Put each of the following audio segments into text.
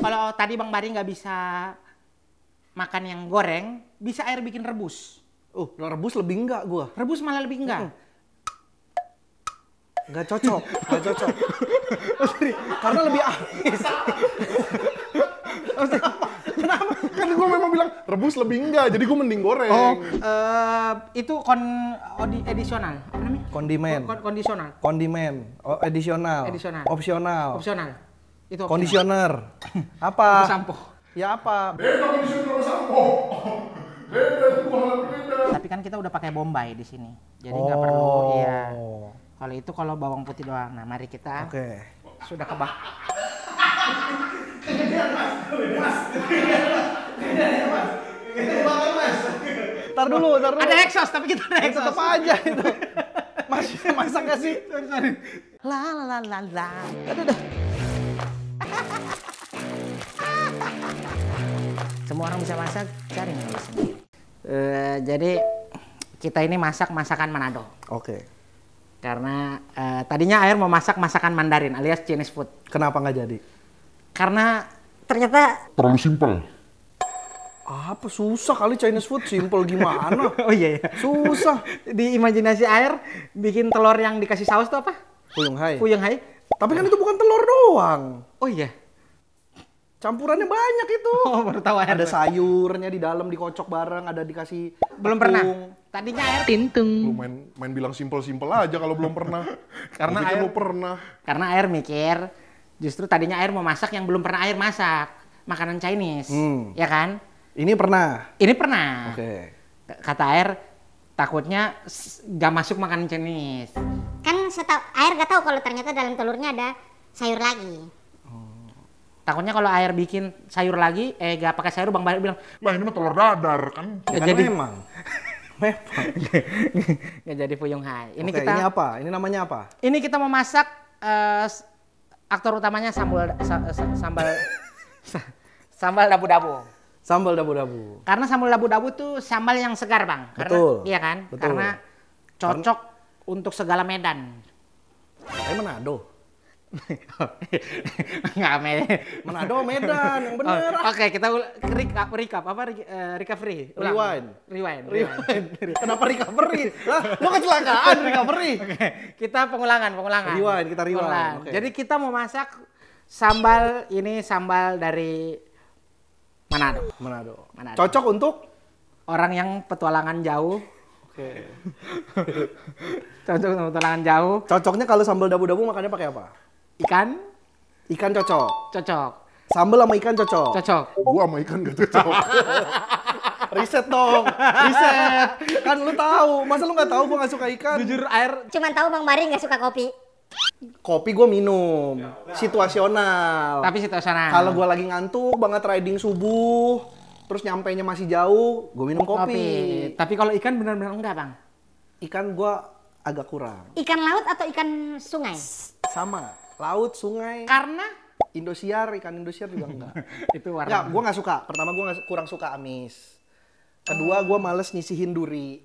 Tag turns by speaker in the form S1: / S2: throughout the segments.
S1: kalau tadi Bang Bari nggak bisa makan yang goreng, bisa air bikin rebus.
S2: Rebus lebih enggak gua.
S1: Rebus malah lebih enggak.
S2: Enggak cocok, enggak cocok. Karena lebih amis. Kenapa? Kan gue memang bilang rebus lebih enggak, jadi gue mending goreng.
S1: Itu edisional. Apa namanya?
S2: Kondimen.
S1: Kondisional.
S2: Kondimen. Edisional.
S1: Edisional.
S2: Opsional.
S1: Opsional. Itu opsional.
S2: Kondisioner. Apa?
S1: Itu sampo.
S2: Ya apa?
S3: Beda kondisioner sama sampo. Beda itu hal berbeda.
S1: Tapi kan kita udah pakai bombay di sini. Jadi nggak perlu ya. Kalau itu kalau bawang putih doang. Nah, mari kita sudah kebak.
S2: Tar dulu.
S1: Ada exhaust tapi kita ada exhaust.
S2: Tetep aja itu. Masih masak gak sih?
S1: Sorry. La. Aduh. Semua orang bisa masak, cari nih di sini. Jadi kita ini masak masakan Manado.
S2: Oke.
S1: Karena tadinya Air mau masak masakan Mandarin alias Chinese food.
S2: Kenapa nggak jadi?
S1: Karena ternyata
S3: Terlalu simpel.
S2: Apa susah kali Chinese food, simple gimana?
S1: oh iya.
S2: Susah.
S1: Di imajinasi Air bikin telur yang dikasih saus tuh apa?
S2: Fuyung hai.
S1: Fuyung hai.
S2: Tapi kan itu bukan telur doang.
S1: Oh iya.
S2: Campurannya banyak itu.
S1: Oh, baru tahu Air.
S2: Ada sayurnya di dalam dikocok bareng, ada dikasih
S1: belum
S2: tepung.
S1: pernah. Tadinya Air tintung.
S3: Lu main bilang simpel-simpel aja kalau belum pernah.
S1: Karena
S3: Air
S1: Air
S3: lu pernah.
S1: Karena Air mikir justru tadinya Air mau masak yang belum pernah Air masak, makanan Chinese. Ya kan?
S2: Ini pernah.
S1: Ini pernah.
S2: Oke.
S1: Kata Air takutnya gak masuk makanan Chinese.
S4: Kan Air gak tahu kalau ternyata dalam telurnya ada sayur lagi.
S1: Takutnya kalau Air bikin sayur lagi, gak pakai sayur, Bang Bari bilang,
S3: Lah ini mah telur dadar kan.
S2: Ya kan
S1: jadi
S2: memang.
S1: gak jadi Fuyung hai. Ini
S2: Oke,
S1: kita,
S2: ini apa? Ini namanya apa?
S1: Ini kita mau masak aktor utamanya sambal dabu-dabu.
S2: Sambal dabu-dabu.
S1: Karena sambal dabu-dabu tuh sambal yang segar, Bang.
S2: Betul.
S1: Iya kan?
S2: Betul.
S1: Karena cocok untuk segala medan.
S2: Manado.
S1: Nggak
S2: Manado, Medan, yang bener.
S1: Oke, kita recap apa recovery. Rewind.
S2: Kenapa recovery? Lah, lo kecelakaan recovery.
S1: Oke, kita pengulangan.
S2: Rewind. Okay.
S1: Jadi kita mau masak sambal dari Manado.
S2: Cocok untuk
S1: orang yang petualangan jauh.
S2: Oke.
S1: Cocok untuk petualangan jauh.
S2: Cocoknya kalau sambal dabu-dabu makannya pakai apa?
S1: Ikan
S2: cocok. Sambal sama ikan cocok.
S3: Gua sama ikan gak cocok.
S2: Riset dong. Kan lu tahu. Masa lu nggak tahu gua nggak suka ikan?
S1: Jujur Air.
S4: Cuman tahu Bang Bari nggak suka kopi.
S2: Kopi gua minum. Situasional.
S1: Tapi situasional.
S2: Kalau gua lagi ngantuk banget riding subuh, terus nyampainya masih jauh, gua minum kopi.
S1: Tapi kalau ikan benar-benar enggak, Bang.
S2: Ikan gua agak kurang.
S4: Ikan laut atau ikan sungai?
S2: Sama. Laut, sungai.
S1: Karena
S2: ikan Indosiar juga enggak.
S1: itu warna.
S2: Enggak, gua nggak suka. Pertama gua kurang suka amis. Kedua gua males nyisihin duri.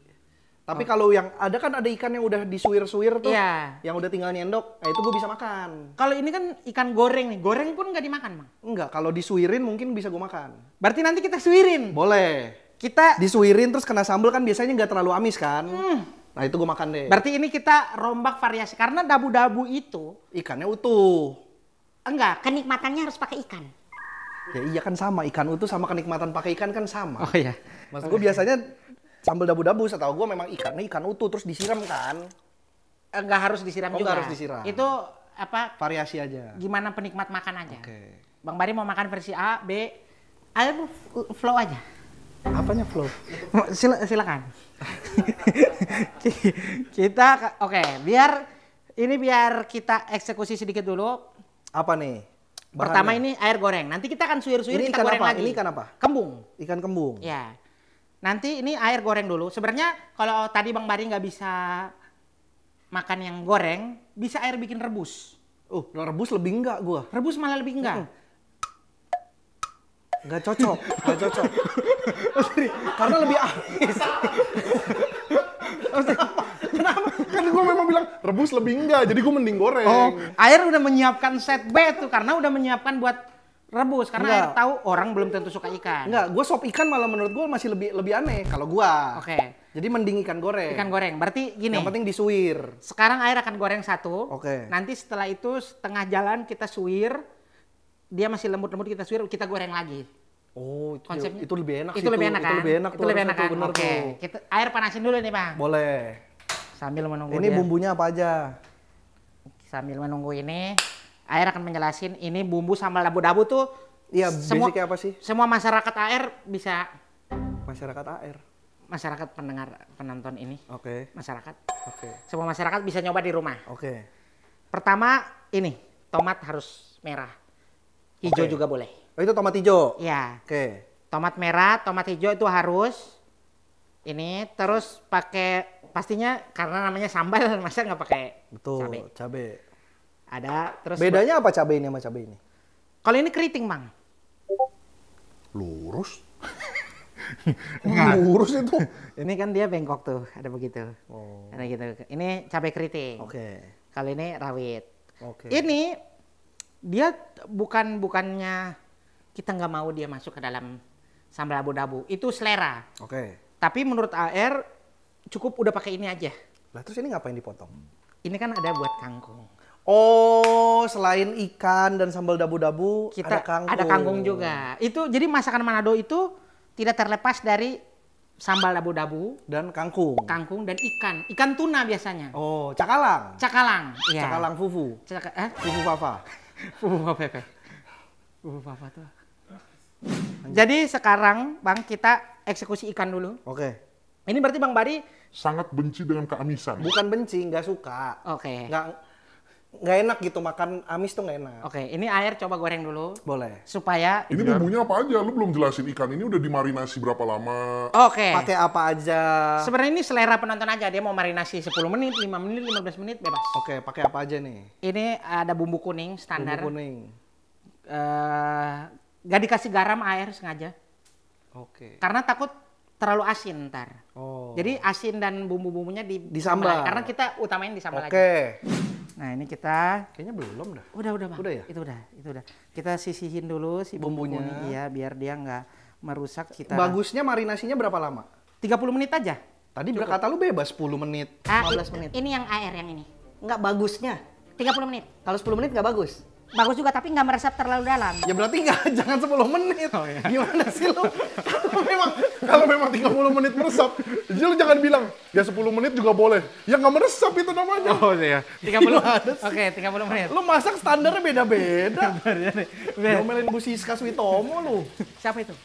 S2: Tapi kalau yang ada ikan yang udah disuir-suir tuh, yang udah tinggal nyendok, itu gua bisa makan.
S1: Kalau ini kan ikan goreng nih, goreng pun nggak dimakan, Bang.
S2: Enggak, kalau disuirin mungkin bisa gua makan.
S1: Berarti nanti kita suirin.
S2: Boleh.
S1: Kita
S2: disuirin terus kena sambal kan biasanya nggak terlalu amis kan. Nah itu gue makan deh.
S1: Berarti ini kita rombak variasi karena dabu-dabu itu
S2: ikannya utuh.
S1: Enggak,
S4: kenikmatannya harus pakai ikan.
S2: Ya iya kan sama, ikan utuh sama kenikmatan pakai ikan kan sama.
S1: Oh iya.
S2: Maksud gue biasanya sambal dabu-dabu, setahu gue memang ikannya ikan utuh terus disiram kan.
S1: Enggak harus disiram juga.
S2: Enggak harus disiram.
S1: Itu apa?
S2: Variasi aja.
S1: Gimana penikmat makan aja.
S2: Oke.
S1: Bang Bari mau makan versi A, B, Ayo flow aja.
S2: Apanya flow?
S1: Silakan. Kita biar kita eksekusi sedikit dulu.
S2: Apa nih? Bahannya?
S1: Pertama ini air goreng. Nanti kita akan suir-suir, kita goreng lagi.
S2: Ini ikan apa?
S1: Kembung.
S2: Ikan kembung.
S1: Ya. Nanti ini air goreng dulu. Sebenarnya kalau tadi Bang Bari nggak bisa makan yang goreng, bisa air bikin rebus.
S2: Rebus lebih enggak gua.
S1: Rebus malah lebih enggak.
S2: Nggak cocok. Karena lebih amis.
S3: Kenapa? Kan gue memang bilang rebus lebih enggak, jadi gue mending goreng.
S1: Air udah menyiapkan set B tuh karena udah menyiapkan buat Rebus karena
S2: Enggak.
S1: air tahu orang belum tentu suka ikan.
S2: Enggak, gue sop ikan malah menurut gue masih lebih aneh kalau gua.
S1: Oke.
S2: Jadi mending ikan goreng.
S1: Ikan goreng. Berarti gini.
S2: Yang penting disuir.
S1: Sekarang air akan goreng satu.
S2: Oke.
S1: Nanti setelah itu setengah jalan kita suir. Dia masih lembut-lembut kita suir, kita goreng lagi.
S2: Oh,
S1: Konsepnya
S2: itu lebih enak sih.
S1: Itu lebih enak kan?
S2: Itu lebih enak
S1: Itu lebih enak kan?
S2: bener
S1: Oke.
S2: tuh.
S1: Kita air panasin dulu nih, Bang.
S2: Boleh.
S1: Sambil menunggu
S2: Ini
S1: dia.
S2: bumbunya apa aja?
S1: Sambil menunggu ini, air akan menjelasin ini bumbu sambal dabu-dabu tuh.
S2: Iya,
S1: semua
S2: basicnya apa sih?
S1: Semua masyarakat AR bisa,
S2: Masyarakat AR.
S1: masyarakat pendengar penonton ini,
S2: Oke.
S1: masyarakat.
S2: Oke.
S1: Semua masyarakat bisa nyoba di rumah.
S2: Oke.
S1: Pertama ini tomat harus merah, hijau
S2: Oke.
S1: juga boleh.
S2: Oh, itu tomat hijau.
S1: Iya,
S2: Oke.
S1: tomat merah, tomat hijau itu harus. Ini terus pakai pastinya karena namanya sambal masa nggak pakai
S2: Betul,
S1: cabai.
S2: cabe.
S1: Ada terus.
S2: Bedanya apa cabe ini sama cabe ini?
S1: Kalau ini keriting, Bang.
S3: Lurus.
S2: Lurus itu.
S1: Ini kan dia bengkok tuh, ada begitu.
S2: Oh.
S1: Ada gitu. Ini cabai keriting.
S2: Oke.
S1: Kalau ini rawit.
S2: Oke.
S1: Ini dia bukannya kita nggak mau dia masuk ke dalam sambal dabu-dabu. Itu selera.
S2: Oke.
S1: Tapi menurut AR cukup udah pakai ini aja.
S2: Lah terus ini ngapain dipotong?
S1: Ini kan ada buat kangkung.
S2: Oh, selain ikan dan sambal dabu-dabu,
S1: Kita
S2: ada kangkung.
S1: juga. Itu jadi masakan Manado itu tidak terlepas dari sambal dabu-dabu,
S2: Dan kangkung.
S1: kangkung dan ikan. Ikan tuna biasanya.
S2: Oh, cakalang.
S1: Cakalang. Iya.
S2: Cakalang fufu. Fufu papa.
S1: Fufu apa? Fufu apa tuh? Jadi sekarang Bang kita eksekusi ikan dulu.
S2: Oke.
S1: Ini berarti Bang Bari.
S3: Sangat benci dengan keamisan.
S2: Bukan benci, nggak suka.
S1: Oke.
S2: Nggak enak gitu makan amis tuh nggak enak.
S1: Oke, ini air coba goreng dulu
S2: Boleh.
S1: supaya.
S3: Ini bumbunya apa aja? Lu belum jelasin ikan ini udah dimarinasi berapa lama?
S1: Oke.
S2: Pakai apa aja?
S1: Sebenarnya ini selera penonton aja. Dia mau marinasi 10 menit, 5 menit, 15 menit bebas.
S2: Oke, pakai apa aja nih?
S1: Ini ada bumbu kuning standar.
S2: Bumbu kuning.
S1: Gak dikasih garam air sengaja.
S2: Oke.
S1: Karena takut terlalu asin ntar.
S2: Oh.
S1: Jadi asin dan bumbu-bumbunya
S2: Di sambal.
S1: Karena kita utamain di sambal aja.
S2: Oke.
S1: Nah ini kita.
S2: Kayaknya belum dah.
S1: Udah Bang.
S2: Udah ya?
S1: Itu udah. Kita sisihin dulu si bumbu
S2: Bumbunya.
S1: kuning. Iya, biar dia nggak merusak kita.
S2: Bagusnya marinasinya berapa lama?
S1: 30 menit aja.
S2: Tadi kata lu bebas 10 menit, 15 menit.
S1: Ini yang AR yang ini.
S5: Nggak bagusnya.
S1: 30 menit.
S5: Kalau 10 menit nggak bagus.
S1: Bagus juga tapi nggak meresap terlalu dalam.
S2: Ya berarti nggak, jangan 10 menit.
S1: Oh, iya.
S2: Gimana sih lu?
S3: Kalau memang 30 menit meresap, jadi lu jangan bilang ya 10 menit juga boleh. Ya nggak meresap itu namanya.
S1: Oh iya. 30. Oke, 30 menit.
S2: Lu masak standarnya beda-beda. Ngomelin Bu Siska Switomo lu.
S1: Siapa itu?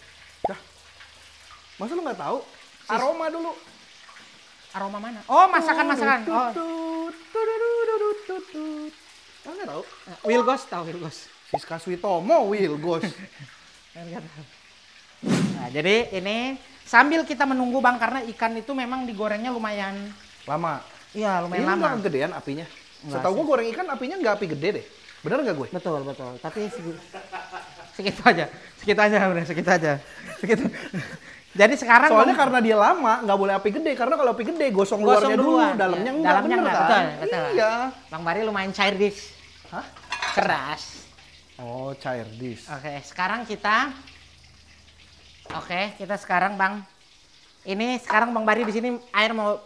S2: Masa lu nggak tahu? Aroma dulu.
S1: Aroma mana? Oh, masakan-masakan. Oh.
S2: Lu nggak tahu?
S1: Wilgos tahu Wilgos.
S2: Siska Switomo, Wilgos.
S1: Nah, jadi ini sambil kita menunggu Bang karena ikan itu memang digorengnya lumayan.
S2: Lama.
S1: Iya, lumayan
S2: Ini
S1: lama.
S2: nggak gedean apinya.
S1: Nggak
S2: Setahu
S1: sih.
S2: gua goreng ikan apinya nggak api gede deh. Bener nggak gue?
S1: Betul. Tapi segitu aja. Segitu aja. Jadi sekarang
S2: Soalnya
S1: Bang-
S2: karena dia lama nggak boleh api gede. Karena kalau api gede gosong luarnya dulu,
S1: duluan.
S2: dalamnya
S1: Iya,
S2: enggak.
S1: dalamnya
S2: Bener
S1: enggak.
S2: kan?
S1: Betul.
S2: Iya.
S1: Bang Bari lumayan cair dish.
S2: Hah?
S1: Keras.
S2: Oh, cair dish.
S1: Oke, sekarang kita sekarang Bang. Ini sekarang Bang Bari di sini air mau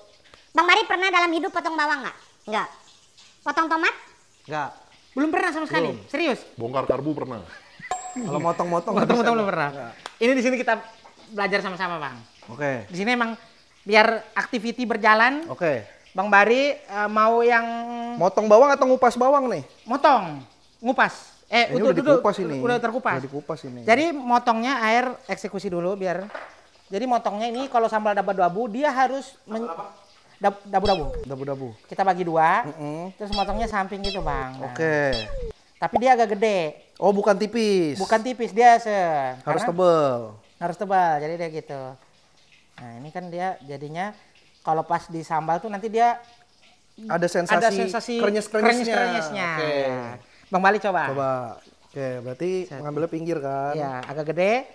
S4: Bang Bari pernah dalam hidup potong bawang nggak?
S5: Nggak.
S4: Potong tomat?
S2: Nggak.
S1: belum pernah sama sekali.
S2: Belum.
S1: Serius?
S3: Bongkar karbu pernah.
S2: Kalau motong-motong nggak
S1: Potong-potong
S2: bisa.
S1: belum pernah.
S2: Nggak.
S1: Ini di sini kita belajar sama-sama, Bang.
S2: Oke.
S1: Di sini emang biar activity berjalan.
S2: Oke.
S1: Bang Bari mau yang
S2: Motong bawang atau ngupas bawang nih?
S1: motong, ngupas.
S2: Ini udah dikupas ini.
S1: Udah terkupas.
S2: Udah dikupas ini.
S1: Jadi motongnya air eksekusi dulu biar. Jadi motongnya ini kalau sambal dabu-dabu dia harus dabu-dabu.
S2: Dabu-dabu.
S1: Kita bagi dua,
S2: Mm-mm.
S1: terus motongnya samping gitu Bang. Nah,
S2: Oke.
S1: tapi dia agak gede,
S2: Oh, bukan tipis.
S1: bukan tipis dia
S2: Harus
S1: karena
S2: tebel.
S1: harus tebal, jadi dia gitu. Nah ini kan dia jadinya kalau pas di sambal tuh nanti dia
S2: Ada sensasi, krenyes-krenyesnya.
S1: krenyes-krenyesnya.
S2: Oke.
S1: Nah, Bang Bali coba.
S2: Coba. Oke, berarti mengambilnya pinggir kan?
S1: Iya, agak gede.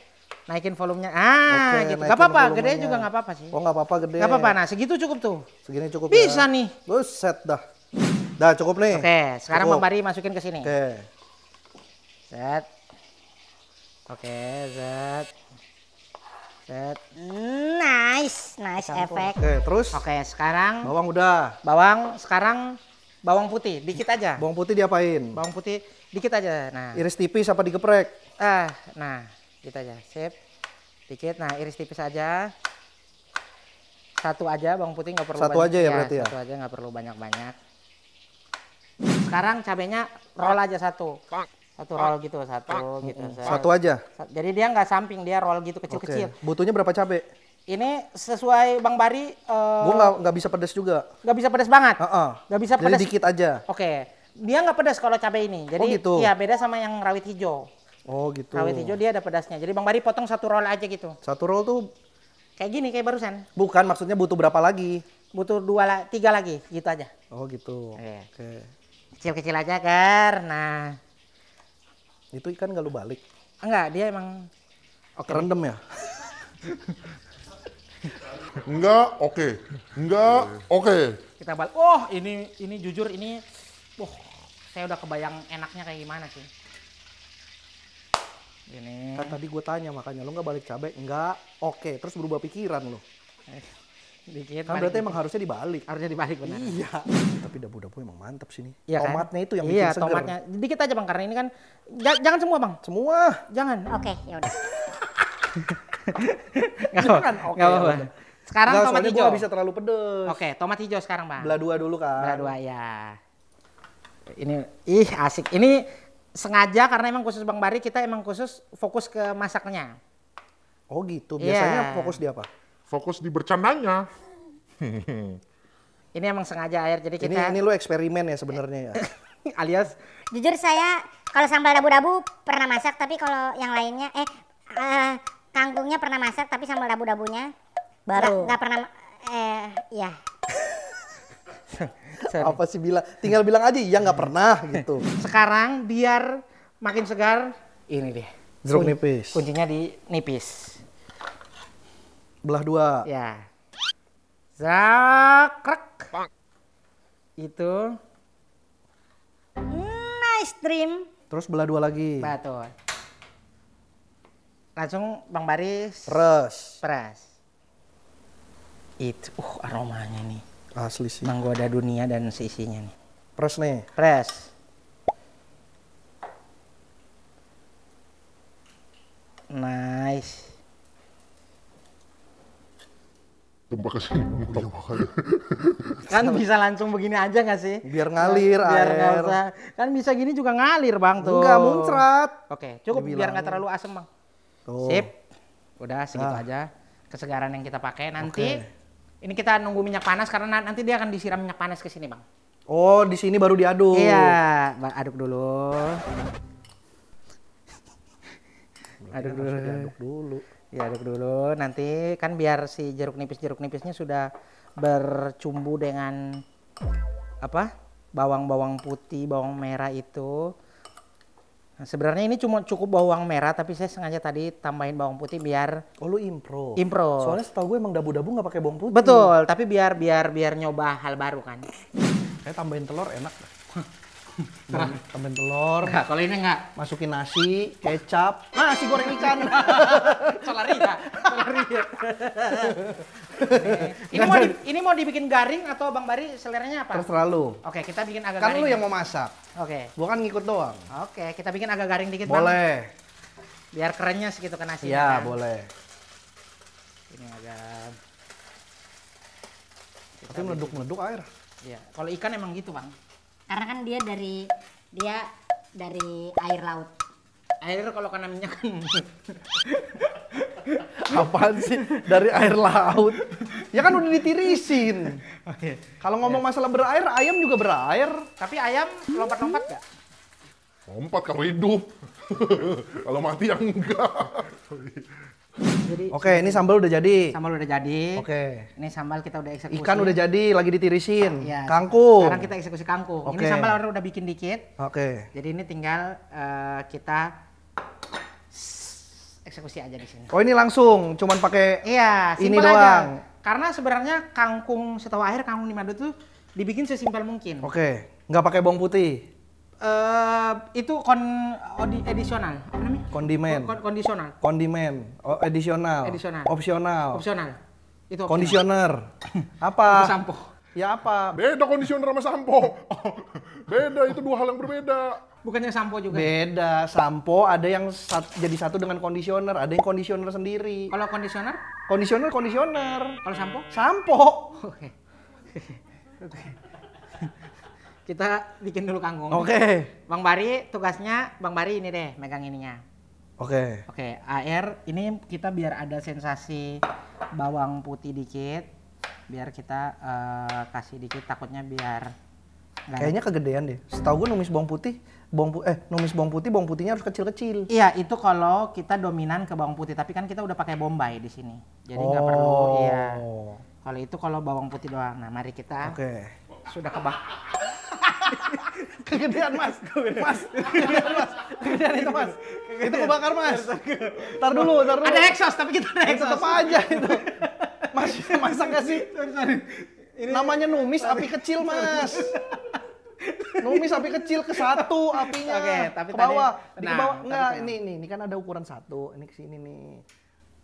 S1: Naikin volumenya. Ah,
S2: Oke,
S1: gitu.
S2: naikin
S1: Gak apa-apa,
S2: volumenya.
S1: gede juga gak apa-apa sih.
S2: Oh, nggak apa-apa gede.
S1: Gak apa-apa. Nah, segitu cukup tuh.
S2: Segini cukup
S1: Bisa
S2: ya.
S1: nih.
S2: Buset dah. Dah cukup nih.
S1: Oke, sekarang
S2: Cukup.
S1: Bang Bari masukin ke sini.
S2: Oke.
S1: Set. Oke, set. Set.
S4: Nice efek.
S2: Oke, terus
S1: Oke, sekarang
S2: bawang udah.
S1: bawang putih dikit aja.
S2: Bawang putih diapain?
S1: Bawang putih dikit aja. Nah.
S2: Iris tipis apa digeprek?
S1: Nah, gitu aja. Sip. Dikit. Nah, iris tipis aja. Satu aja bawang putih, nggak perlu
S2: Satu
S1: banyak.
S2: aja ya berarti ya?
S1: Satu aja, nggak perlu banyak-banyak. Sekarang cabenya roll aja satu. Satu roll gitu, satu gitu.
S2: Satu aja.
S1: Jadi dia nggak samping, dia roll gitu kecil-kecil.
S2: Oke. Butuhnya berapa cabai?
S1: Ini sesuai Bang Bari.
S2: Gua nggak bisa pedas juga.
S1: Nggak bisa pedas banget. Nggak bisa pedas.
S2: Jadi dikit aja.
S1: Oke. Dia nggak pedas kalau cabai ini. Jadi
S2: gitu.
S1: iya beda sama yang rawit hijau.
S2: Oh gitu.
S1: Rawit hijau dia ada pedasnya. Jadi Bang Bari potong satu roll aja gitu.
S2: Satu roll tuh
S1: Kayak gini, kayak barusan.
S2: bukan, maksudnya butuh berapa lagi?
S1: Butuh 3 lagi, gitu aja.
S2: Oh gitu.
S1: Iya.
S2: Oke.
S1: Kecil-kecil aja, Gar. Nah.
S2: Itu ikan nggak lu balik?
S1: Enggak, dia emang
S2: Kerendam ya?
S3: Enggak, oke. Enggak, oke.
S1: kita balik. Oh, ini jujur ini saya udah kebayang enaknya kayak gimana sih. Ini.
S2: Kan tadi gue tanya makanya, lu nggak balik cabai? Enggak, oke. Terus berubah pikiran lu.
S1: Dikit.
S2: Kan berarti emang harusnya dibalik.
S1: harusnya dibalik benar.
S2: Iya. Tapi dabu-dabu emang mantap sih nih.
S1: Iya kan?
S2: Tomatnya itu yang bikin
S1: Iya,
S2: seger.
S1: tomatnya. Dikit aja Bang, karena ini kan jangan semua, Bang.
S2: Semua.
S1: Jangan.
S4: Oke, ya udah.
S2: Jangan, oke.
S1: Nggak apa-apa.
S2: Ya udah.
S1: Sekarang
S2: Nggak,
S1: tomat
S2: soalnya
S1: hijau.
S2: gua nggak bisa terlalu pedes.
S1: Oke, tomat hijau sekarang, Bang.
S2: Belah dua dulu kan.
S1: Belah dua ya. Ini asik. Ini sengaja karena emang khusus Bang Bari, kita emang khusus fokus ke masaknya.
S2: Oh gitu. Biasanya
S1: Iya.
S2: fokus di apa?
S3: Fokus di bercandanya.
S1: Ini emang sengaja air, jadi kita
S2: Ini lu eksperimen ya sebenarnya ya.
S1: alias
S4: Jujur saya kalau sambal dabu-dabu pernah masak, tapi kalau yang lainnya kangkungnya pernah masak, tapi sambal dabu-dabunya
S5: Baru.
S4: nggak pernah. Ya.
S1: sorry.
S2: Apa sih tinggal bilang aja iya nggak pernah gitu.
S1: Sekarang biar makin segar, ini deh.
S2: Jeruk nipis.
S1: Kuncinya di nipis.
S2: Belah dua.
S1: Ya. Zakrek. Itu
S4: Nice dream.
S2: Terus belah dua lagi.
S1: betul. Langsung Bang Baris
S2: Peres.
S1: peras. Itu aromanya nih.
S2: Asli sih.
S1: Menggoda dunia dan seisinya nih.
S2: Peres nih.
S1: Pres. Nice.
S3: Coba kesini
S1: Kan bisa langsung begini aja nggak sih?
S2: Biar ngalir
S1: Biar nggak
S2: air.
S1: usah. Kan bisa gini juga ngalir Bang tuh.
S2: Enggak muncrat.
S1: Oke, cukup biar nggak terlalu asem Bang.
S2: Tuh.
S1: Sip. Udah segitu aja kesegaran yang kita pakai. Nanti ini kita nunggu minyak panas karena nanti dia akan disiram minyak panas ke sini Bang.
S2: Oh, di sini baru diaduk.
S1: Iya, aduk dulu. Aduk dulu.
S2: Diaduk dulu.
S1: Ya aduk dulu, nanti kan biar si jeruk nipisnya sudah bercumbu dengan apa? Bawang putih, bawang merah itu. Nah, sebenarnya ini cuma cukup bawang merah, tapi saya sengaja tadi tambahin bawang putih biar
S2: Oh, lu impro. Soalnya setahu gue emang dabu-dabu nggak pakai bawang putih.
S1: betul, tapi biar nyoba hal baru kan.
S2: Kayak tambahin telur enak. Tambahin telur,
S1: Enggak, kalau ini enggak.
S2: masukin nasi, kecap, nasi goreng ikan.
S1: Solaria. Ini mau dibikin garing atau Bang Bari seleranya apa?
S2: Terserah lu.
S1: Oke, kita bikin agak
S2: Kan
S1: garing.
S2: lu yang mau masak.
S1: Oke.
S2: Gua kan ngikut doang.
S1: Oke, kita bikin agak garing dikit Bang.
S2: Boleh.
S1: Biar kerennya segitu ke nasinya.
S2: Iya,
S1: kan?
S2: boleh.
S1: Ini agak.
S2: Tapi meleduk-meleduk air.
S1: Iya. Kalau ikan emang gitu Bang.
S4: Karena kan dia dari air laut.
S1: Air kalau kena minyak kan.
S2: Apaan sih? Dari air laut. Ya kan udah ditirisin.
S1: Oke.
S2: Kalau ngomong masalah berair, ayam juga berair.
S1: Tapi ayam lompat-lompat nggak?
S3: lompat kalau hidup. Kalau mati yang enggak.
S1: Jadi
S2: Oke, ini sambal udah jadi.
S1: sambal udah jadi.
S2: Oke.
S1: Ini sambal kita udah eksekusi.
S2: Ikan udah jadi, lagi ditirisin.
S1: Iya.
S2: Kangkung.
S1: Sekarang kita eksekusi kangkung. Ini
S2: Oke.
S1: sambal udah bikin dikit.
S2: Oke.
S1: Jadi ini tinggal kita eksekusi aja di sini.
S2: Oh, ini langsung cuman pakai
S1: Iya,
S2: ini
S1: simpel aja.
S2: doang.
S1: Karena sebenarnya kangkung setahu akhir kangkung di Manado tuh dibikin sesimpel mungkin.
S2: Oke, nggak pakai bawang putih.
S1: Itu edisional, apa namanya?
S2: Kondimen.
S1: Kondisional.
S2: Kondimen. Oh, edisional.
S1: Edisional.
S2: Opsional.
S1: Opsional. Itu opsional.
S2: Kondisioner.
S1: Itu
S2: Apa?
S1: sampo.
S2: Ya apa?
S3: Beda kondisioner sama sampo. Beda, itu dua hal yang berbeda.
S1: Bukannya sampo juga?
S2: Beda. Sampo ada yang jadi satu dengan kondisioner, ada yang kondisioner sendiri.
S1: Kalau kondisioner?
S2: Kondisioner.
S1: Kalau sampo?
S2: Sampo.
S1: Oke. Kita bikin dulu kangkung.
S2: Oke.
S1: Bang Bari tugasnya, Bang Bari ini deh, megang ininya.
S2: Oke.
S1: Oke, air ini kita biar ada sensasi bawang putih dikit, biar kita kasih dikit, takutnya biar
S2: Kayaknya kegedean deh. Setahu gue numis bawang putih, bawang putihnya harus kecil-kecil.
S1: Iya, itu kalau kita dominan ke bawang putih, tapi kan kita udah pakai bombay di sini. Jadi nggak perlu, iya. Kalau itu kalau bawang putih doang. Nah, mari kita sudah
S2: Kegedean mas, kegedean mas, kegedean itu mas, itu kebakar mas. Tar dulu.
S1: Ada exhaust, tapi kita ada exhaust.
S2: Tetap aja itu. Mas, masak gak sih? Ini namanya numis api kecil mas. Numis api kecil ke satu apinya.
S1: Oke, tapi
S2: ke bawah.
S1: tadi,
S2: Di ke bawah. Enggak, ini kan ada ukuran satu. Ini ke sini nih.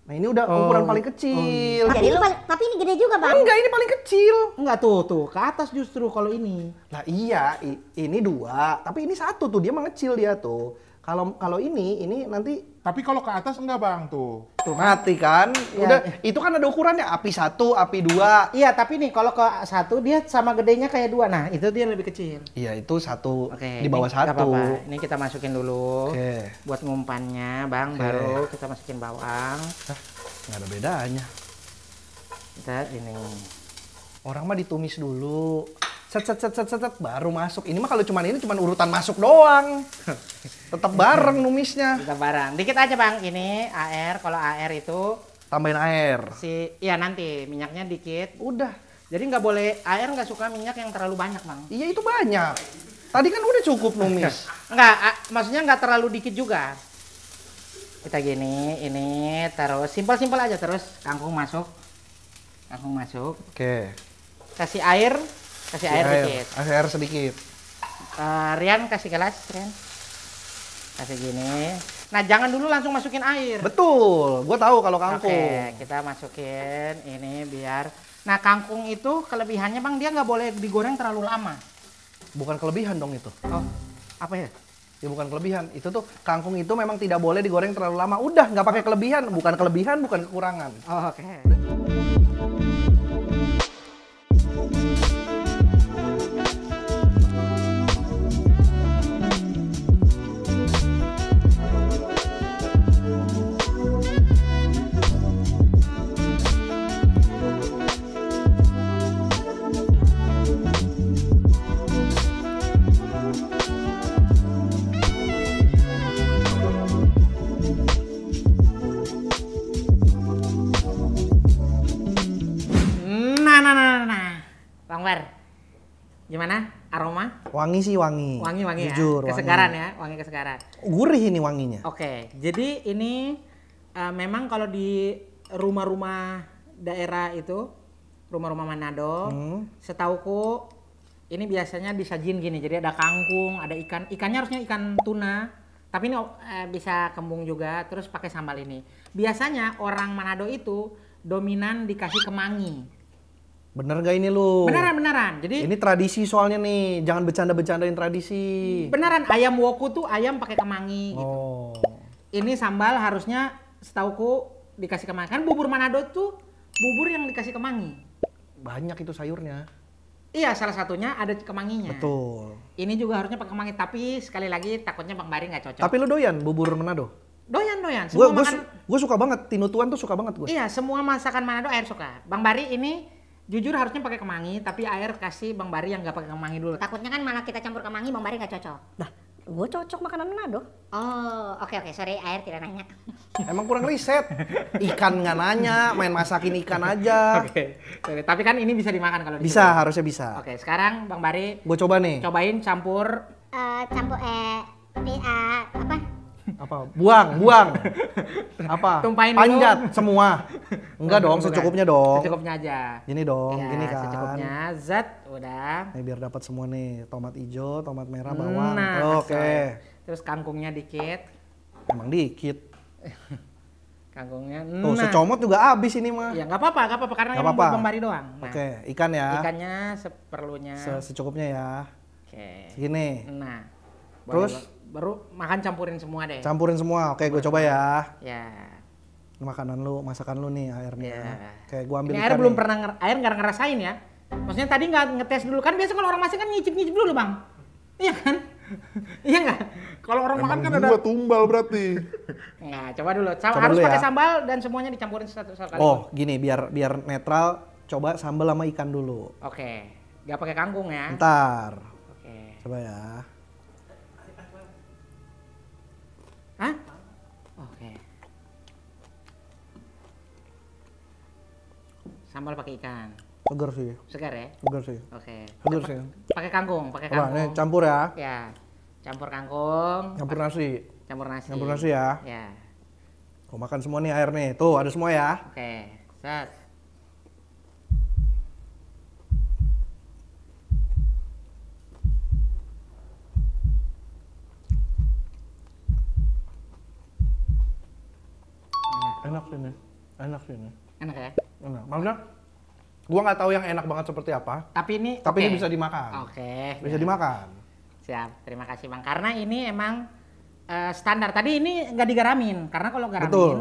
S2: Nah ini udah ukuran paling kecil.
S4: Jadi lu tapi ini gede juga, Bang.
S2: Enggak, ini paling kecil.
S1: Enggak tuh ke atas justru kalau ini.
S2: Nah iya, ini dua, tapi ini satu tuh, dia mengecil dia tuh. Kalau ini nanti
S3: Tapi kalau ke atas enggak bang tuh.
S2: tuh mati kan. Udah, itu kan ada ukurannya, api 1, api 2.
S1: Iya, tapi nih kalau ke 1 dia sama gedenya kayak 2. Nah, itu dia lebih kecil.
S2: Iya, itu 1
S1: Oke,
S2: di bawah
S1: ini nggak
S2: 1.
S1: apa-apa. Ini kita masukin dulu.
S2: Oke.
S1: Buat ngumpannya, Bang, baru kita masukin bawang.
S2: Nggak ada bedanya.
S1: Kita ini.
S2: Orang mah ditumis dulu. Set baru masuk. Ini mah kalau cuman urutan masuk doang. Tetap bareng numisnya.
S1: Kita barang. Dikit aja, Bang. Ini air. Kalau air itu
S2: Tambahin air.
S1: iya nanti minyaknya dikit.
S2: Udah.
S1: Jadi nggak boleh, air nggak suka minyak yang terlalu banyak, Bang.
S2: Iya itu banyak. Tadi kan udah cukup numis.
S1: Maksudnya nggak terlalu dikit juga. Kita gini, ini terus simpel aja, terus kangkung masuk.
S2: Oke.
S1: Kasih air dikit.
S2: Kasih air sedikit.
S1: Rian kasih gelas, Rian. Kasih gini. Nah, jangan dulu langsung masukin air.
S2: Betul, gue tahu kalau kangkung.
S1: Oke, kita masukin ini biar. Nah, kangkung itu kelebihannya, Bang, dia nggak boleh digoreng terlalu lama.
S2: Bukan kelebihan dong itu.
S1: Oh, apa ya?
S2: Ya bukan kelebihan. Itu tuh kangkung itu memang tidak boleh digoreng terlalu lama. Udah, nggak pakai kelebihan. Bukan kelebihan, bukan kekurangan.
S1: Oh, oke. Nah. Bang Bar, gimana aroma?
S2: Wangi sih wangi.
S1: Wangi
S2: Jujur,
S1: ya? Kesegaran ya, wangi kesegaran.
S2: Gurih ini wanginya.
S1: Oke, jadi ini memang kalau di rumah-rumah daerah itu, rumah-rumah Manado, setauku ini biasanya disajin gini. Jadi ada kangkung, ada ikan. Ikannya harusnya ikan tuna, tapi ini bisa kembung juga. Terus pakai sambal ini. Biasanya orang Manado itu dominan dikasih kemangi.
S2: Bener gak ini lu?
S1: Beneran. Jadi
S2: ini tradisi soalnya nih, jangan bercanda-bercandain tradisi.
S1: Beneran, ayam woku tuh ayam pakai kemangi. Gitu. Ini sambal harusnya setauku dikasih kemangi. Kan bubur Manado tuh bubur yang dikasih kemangi.
S2: Banyak itu sayurnya.
S1: Iya, salah satunya ada kemanginya.
S2: Betul.
S1: Ini juga harusnya pakai kemangi, tapi sekali lagi takutnya Bang Bari nggak cocok.
S2: Tapi lu doyan bubur Manado?
S1: Doyan.
S2: Gue suka banget, Tinutuan tuh suka banget gue.
S1: Iya, semua masakan Manado air suka. Bang Bari ini jujur harusnya pakai kemangi, tapi air kasih Bang Bari yang nggak pakai kemangi dulu.
S4: Takutnya kan malah kita campur kemangi, Bang Bari nggak cocok.
S5: Nah, gue cocok makanan Manado.
S4: Oh, oke. Sorry, air tidak nanya.
S2: Emang kurang riset. Ikan nggak nanya, main masakin ikan aja.
S1: Oke. Tapi kan ini bisa dimakan kalau
S2: Bisa,
S1: disuruh.
S2: harusnya bisa.
S1: Oke, sekarang Bang Bari
S2: Gue coba nih.
S1: cobain campur.
S4: Campur apa?
S2: Apa? Buang. Apa?
S1: Tumpahin
S2: panjat semua. Enggak dong, secukupnya dong.
S1: Secukupnya aja.
S2: Gini dong,
S1: Ya,
S2: gini kan.
S1: secukupnya. Zat, udah.
S2: Nih biar dapat semua nih, tomat hijau, tomat merah, bawang.
S1: Nah,
S2: Oke.
S1: Terus kangkungnya dikit.
S2: Emang dikit.
S1: Kangkungnya.
S2: Tuh, secomot juga habis ini mah.
S1: Ya nggak apa-apa karena
S2: Nggak
S1: emang
S2: apa-apa.
S1: buat Bang Bari doang. Nah,
S2: Oke, ikan ya.
S1: ikannya seperlunya.
S2: Secukupnya ya.
S1: Oke.
S2: Segini.
S1: Nah.
S2: Terus?
S1: Baru makan campurin semua deh.
S2: Campurin semua. Oke, gue coba ya.
S1: Ya.
S2: Makanan lu, masakan lu nih airnya.
S1: Ya.
S2: Oke, gua ambil
S1: Ini
S2: ikan
S1: air belum
S2: nih.
S1: pernah air nggak ngerasain ya. Maksudnya tadi nggak ngetes dulu kan biasa kalau orang masak kan nyicip dulu bang. Iya kan? Iya nggak? Kalau orang makan
S3: Emang
S1: kan ada.
S3: gua tumbal berarti.
S1: Nggak, coba dulu.
S2: Coba
S1: Harus
S2: dulu
S1: pakai
S2: ya.
S1: sambal dan semuanya dicampurin satu kali.
S2: Oh, gini biar netral. Coba sambal sama ikan dulu.
S1: Oke. Nggak pakai kangkung ya.
S2: Ntar.
S1: Oke.
S2: Coba ya.
S1: Hah? Oke. Sambal pakai ikan.
S2: Seger sih.
S1: Segar ya?
S2: Seger sih.
S1: Oke.
S2: Seger sih.
S1: Pakai kangkung, pakai
S2: Coba nih
S1: kangkung.
S2: campur ya.
S1: Ya. Campur kangkung.
S2: Campur nasi.
S1: Campur nasi.
S2: Campur nasi ya.
S1: Ya.
S2: Gua makan semua nih air nih. Tuh, ada semua ya.
S1: Oke. Set.
S2: Enak sih nih. Enak sih nih.
S1: Enak ya?
S2: Enak. Maksudnya gua nggak tahu yang enak banget seperti apa.
S1: Tapi ini
S2: Tapi
S1: oke.
S2: ini bisa dimakan.
S1: Oke.
S2: Bisa dimakan.
S1: Siap. Terima kasih Bang. Karena ini emang standar. Tadi ini nggak digaramin. Karena kalau garamin
S2: Betul.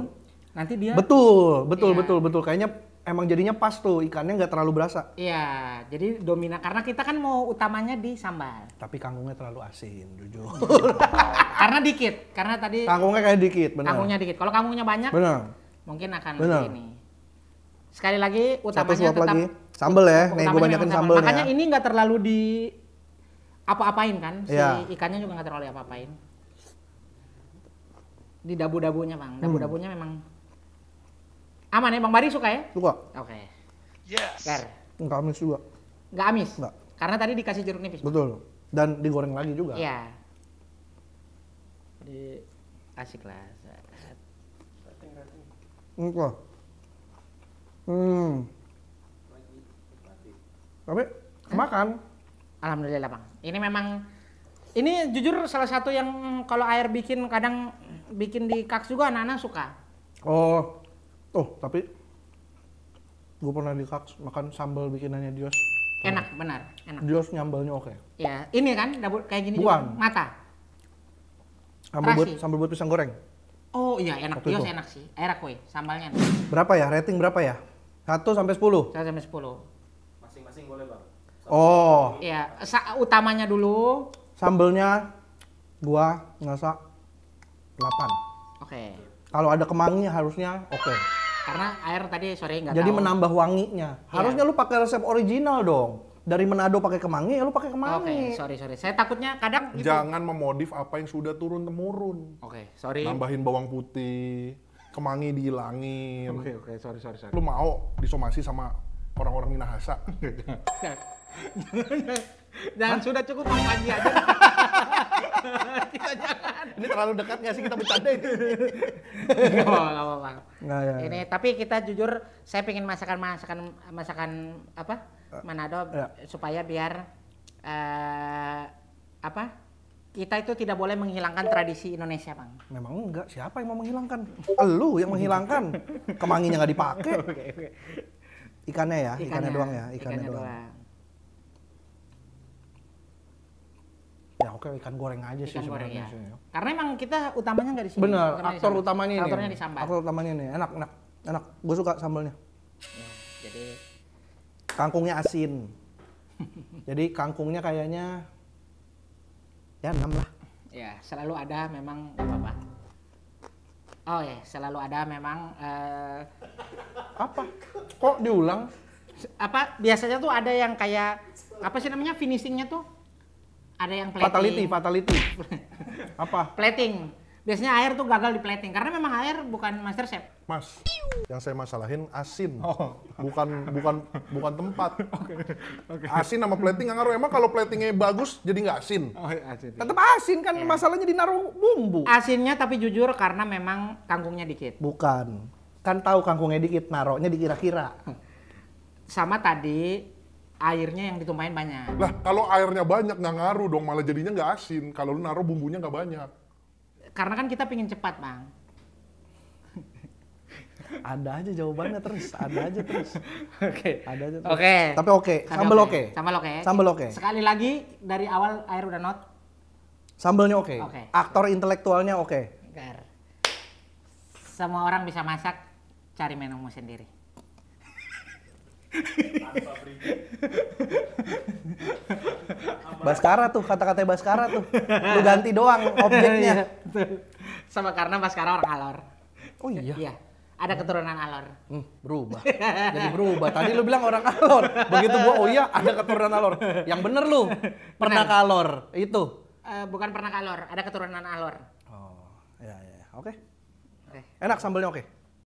S1: nanti dia
S2: Betul.
S1: Iya.
S2: Kayaknya emang jadinya pas tuh, ikannya nggak terlalu berasa.
S1: Iya, jadi dominan karena kita kan mau utamanya di sambal.
S2: Tapi kangkungnya terlalu asin, jujur.
S1: Karena dikit, karena tadi
S2: Kangkungnya kayak dikit, benar.
S1: kangkungnya dikit. Kalau kangkungnya banyak,
S2: Benar.
S1: mungkin akan
S2: Benar.
S1: ini. Sekali lagi
S2: Satu
S1: utamanya
S2: suap
S1: tetap
S2: lagi. Sambel ya. Nih gue
S1: utamanya
S2: banyakin
S1: memang
S2: sambel
S1: Makanya
S2: ya.
S1: ini nggak terlalu di apa-apain kan? Si
S2: Iya.
S1: ikannya juga nggak terlalu apa-apain. Di dabu-dabunya bang, dabu-dabunya memang aman ya Bang Bari suka ya?
S2: Suka.
S1: Oke. Yes.
S2: Enggak amis juga.
S1: Nggak amis?
S2: Nggak.
S1: Karena tadi dikasih jeruk nipis. Bang.
S2: Betul. Dan digoreng lagi juga.
S1: Iya. Jadi asik lah.
S2: Enggak. Tapi makan.
S1: Alhamdulillah bang. Ini memang, ini jujur salah satu yang kalau air bikin kadang bikin di kaks juga anak-anak suka.
S2: Oh, tapi gue pernah di Kaks makan sambal bikinannya Dios.
S1: Enak, benar, enak.
S2: Dios nyambalnya oke.
S1: Ya, ini kan dapur kayak gini
S2: Bukan.
S1: juga. Mata.
S2: Sambal
S1: Terasi.
S2: buat pisang goreng.
S1: Oh iya enak,
S2: Waktu
S1: Dios
S2: itu.
S1: enak sih. Enak weh, sambalnya enak.
S2: Berapa ya? Rating berapa ya? 1 sampai 10.
S1: 1 sampai 10.
S2: Oh,
S1: Iya, utamanya dulu.
S2: sambelnya gua ngerasa 8.
S1: Oke.
S2: Kalau ada kemanginya harusnya oke.
S1: Karena air tadi sore nggak
S2: Jadi
S1: tahu.
S2: menambah wanginya. Harusnya lu pakai resep original dong. Dari Manado pakai kemangi, ya lu pakai
S1: Oke,
S2: kemangi.
S1: sorry. Saya takutnya kadang gitu.
S3: Jangan memodif apa yang sudah turun temurun.
S1: Oke, sorry.
S3: Nambahin bawang putih, kemangi dihilangin.
S1: Oke, sorry.
S3: Lu mau disomasi sama orang-orang Minahasa?
S1: Jangan sudah cukup Bang Panji aja. Kita jangan.
S2: Ini terlalu dekat nggak sih kita bercanda?
S1: Nggak apa-apa.
S2: Nah, ya.
S1: Ini tapi kita jujur saya pengen masakan apa Manado
S2: Ya.
S1: supaya biar apa kita itu tidak boleh menghilangkan tradisi Indonesia bang.
S2: Memang enggak, siapa yang mau menghilangkan? Elu yang menghilangkan. Kemanginya nggak dipakai.
S1: Oke.
S2: Ikannya ya, ikannya doang ya, ikannya doang. Ya oke, ikan goreng aja sih
S1: Ikan goreng ya.
S2: sebenarnya sih.
S1: Karena emang kita utamanya nggak di sini.
S2: Bener,
S1: Utamanya di
S2: aktor
S1: sambal.
S2: utamanya ini.
S1: Aktornya di sambal.
S2: Aktor utamanya ini, enak. Gue suka sambalnya.
S1: Ya, jadi
S2: Kangkungnya asin. Jadi kangkungnya kayaknya ya 6 lah.
S1: ya selalu ada memang nggak apa-apa. Oh ya, selalu ada memang
S2: Apa? Kok diulang?
S1: apa biasanya tuh ada yang kayak apa sih namanya finishingnya tuh ada yang plating.
S2: Fatality. Apa?
S1: Plating. Biasanya air tuh gagal di plating karena memang air bukan master chef.
S3: Mas, yang saya masalahin asin, bukan tempat. Asin sama plating nggak ngaruh. Emang kalau platingnya bagus jadi nggak asin?
S1: Asin.
S2: Tetap asin kan, masalahnya di naruh bumbu.
S1: Asinnya tapi jujur karena memang kangkungnya dikit.
S2: Bukan, kan tahu kangkungnya dikit, naruhnya dikira-kira.
S1: Sama tadi airnya yang ditumpahin banyak.
S3: Lah, kalau airnya banyak nggak ngaruh dong, malah jadinya nggak asin. Kalau lu naruh bumbunya nggak banyak.
S1: Karena kan kita pingin cepat, Bang.
S2: Ada aja jawabannya terus, ada aja terus.
S1: Oke.
S2: Ada aja terus.
S1: Oke.
S2: Tapi oke, sambal oke.
S1: Sambal oke.
S2: Sambal oke.
S1: Sekali lagi dari awal air udah not.
S2: Sambalnya oke.
S1: Oke.
S2: Aktor intelektualnya oke.
S1: Gar. Semua orang bisa masak, cari menumu sendiri.
S2: Baskara tuh, kata-kata Baskara tuh. Lu ganti doang objeknya.
S1: Sama karena Baskara orang Alor.
S2: Oh iya.
S1: Iya. Ada keturunan Alor.
S2: Berubah. Jadi berubah. Tadi lu bilang orang Alor. Begitu gua, oh iya ada keturunan Alor. Yang bener lu. Pernah ke Alor. Itu.
S1: Bukan pernah ke Alor, ada keturunan Alor.
S2: Oh, iya. Oke.
S1: Oke.
S2: Enak sambalnya oke.